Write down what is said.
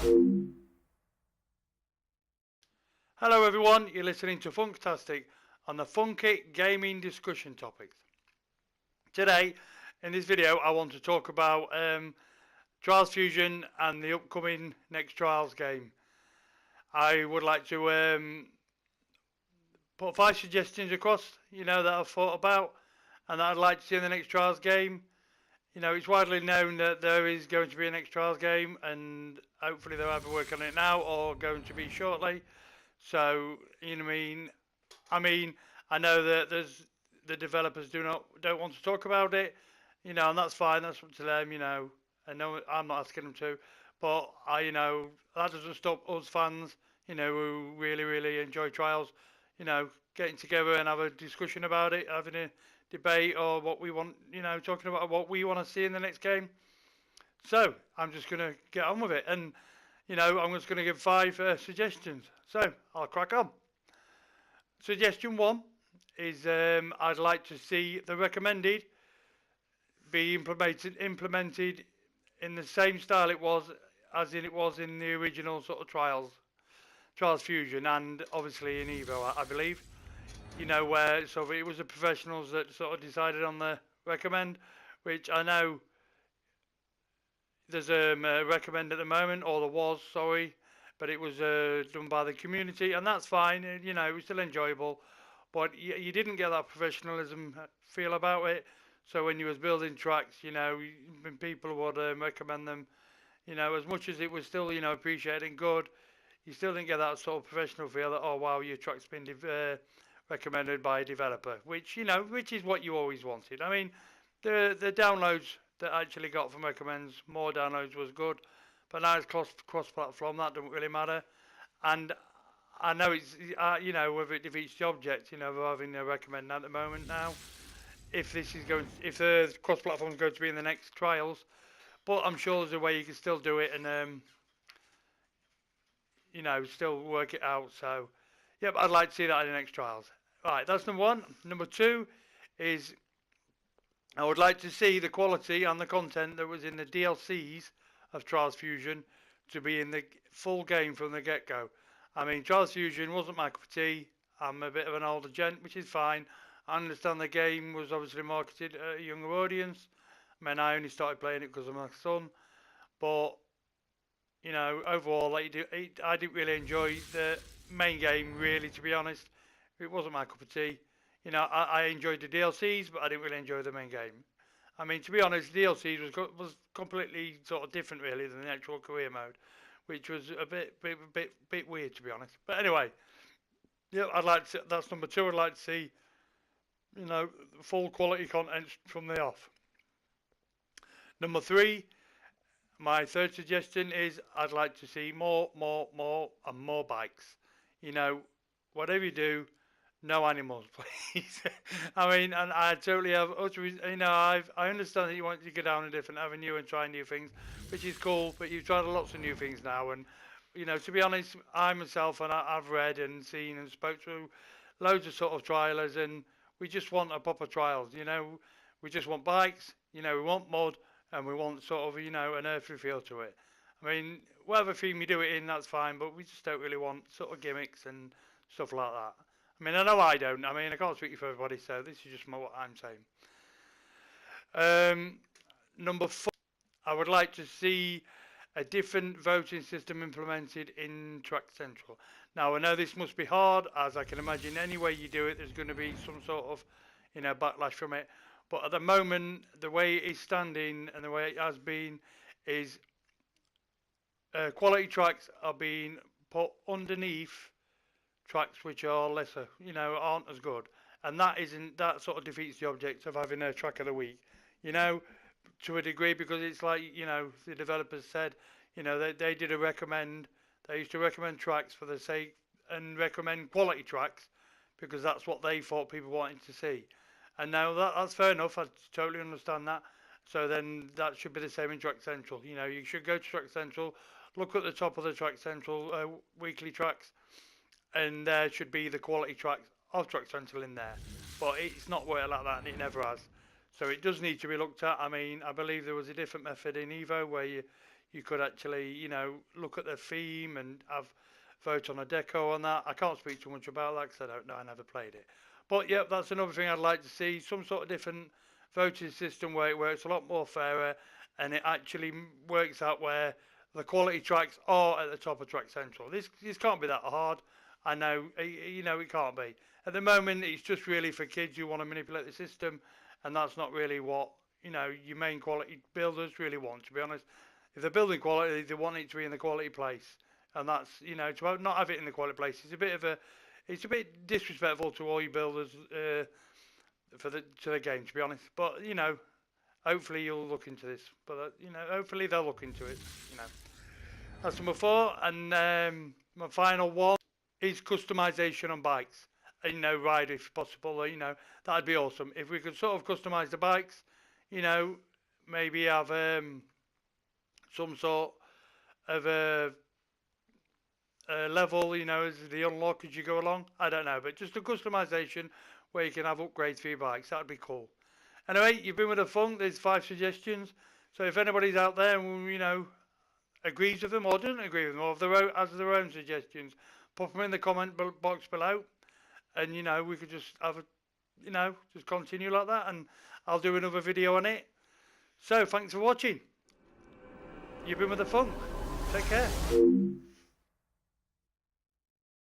Hello everyone, you're listening to Funktastic on the funky gaming discussion topics. Today, in this video, I want to talk about Trials Fusion and the upcoming next Trials game. I would like to put 5 suggestions across, that I've thought about and that I'd like to see in the next Trials game. It's widely known that there is going to be a next Trials game, and hopefully they're either working on it now or going to be shortly. So, I know that the developers don't want to talk about it, and that's fine. That's up to them, I know I'm not asking them to, but that doesn't stop us fans, who really enjoy Trials, getting together and have a discussion about it, having a debate or what we want, talking about what we want to see in the next game. So I'm just going to get on with it, and I'm just going to give 5 suggestions. So I'll crack on. Suggestion 1 is I'd like to see the recommended be implemented in the same style it was in the original sort of Trials Fusion, and obviously in Evo, I believe. Where so it was the professionals that sort of decided on the recommend, which I know there's a recommend at the moment, or there was, sorry, but it was done by the community, and that's fine. It was still enjoyable, but you didn't get that professionalism feel about it. So when you was building tracks, when people would recommend them, as much as it was still, appreciated and good, you still didn't get that sort of professional feel that, oh wow, your track's been recommended by a developer, which is what you always wanted. I mean, the downloads that I actually got from recommends, more downloads was good, but now it's cross-platform, that doesn't really matter. And I know it's whether it defeats the object, of having a recommend at the moment now, if the cross-platform is going to be in the next Trials, but I'm sure there's a way you can still do it and still work it out. So yep, I'd like to see that in the next Trials. Right, that's number 1. Number 2 is I would like to see the quality and the content that was in the DLCs of Trials Fusion to be in the full game from the get-go. I mean, Trials Fusion wasn't my cup of tea. I'm a bit of an older gent, which is fine. I understand the game was obviously marketed at a younger audience. I mean, I only started playing it because of my son. But, overall, I didn't really enjoy the main game, really, to be honest. It wasn't my cup of tea. I enjoyed the DLCs, but I didn't really enjoy the main game. I mean, to be honest, the DLCs was completely sort of different, really, than the actual career mode, which was a bit weird, to be honest. But anyway, yeah, that's number 2. I'd like to see, full quality content from the off. Number 3, my 3rd suggestion is I'd like to see more and more bikes. Whatever you do, no animals, please. I mean, and I totally have, I understand that you want to go down a different avenue and try new things, which is cool, but you've tried lots of new things now, and, to be honest, I myself, and I've read and seen and spoke to loads of sort of trialers, and we just want a proper Trials, we just want bikes, we want mud, and we want sort of, an earthly feel to it. I mean, whatever theme you do it in, that's fine, but we just don't really want sort of gimmicks and stuff like that. I mean, I know I don't. I mean, I can't speak for everybody, so this is just what I'm saying. Number 4, I would like to see a different voting system implemented in Track Central. Now, I know this must be hard, as I can imagine any way you do it, there's going to be some sort of, backlash from it. But at the moment, the way it is standing and the way it has been is quality tracks are being put underneath tracks which are lesser, aren't as good, and that sort of defeats the object of having a track of the week, to a degree, because it's like, the developers said, they did a recommend. They used to recommend tracks for the sake and recommend quality tracks because that's what they thought people wanted to see. And now that's fair enough. I totally understand that. So then that should be the same in Track Central. You should go to Track Central, look at the top of the Track Central weekly tracks, and there should be the quality tracks of Track Central in there. But it's not worked like that, and it never has. So it does need to be looked at. I mean, I believe there was a different method in Evo where you you could actually, you know, look at the theme and have vote on a deco on that. I can't speak too much about that because I don't know, I never played it. But yeah, that's another thing I'd like to see, some sort of different voting system where it works a lot more fairer, and it actually works out where the quality tracks are at the top of Track Central. This can't be that hard. I know, you know, it can't be. At the moment, it's just really for kids who want to manipulate the system, and that's not really what, you know, your main quality builders really want, to be honest. If they're building quality, they want it to be in the quality place, and that's, you know, to not have it in the quality place, it's a bit disrespectful to all your builders to the game, to be honest. But you know, hopefully you'll look into this. But you know, hopefully they'll look into it. You know, that's number 4, and my final one is customization on bikes. And, you know, ride if possible. You know, that'd be awesome if we could sort of customize the bikes. You know, maybe have some sort of a level, you know, as the unlock as you go along. I don't know, but just a customization where you can have upgrades for your bikes. That'd be cool. Anyway, you've been with the Funk. There's 5 suggestions. So if anybody's out there, you know, agrees with them or doesn't agree with them, or has their own suggestions, pop them in the comment box below, and you know, we could just have a, you know, just continue like that, and I'll do another video on it. So thanks for watching. You've been with the Funk. Take care.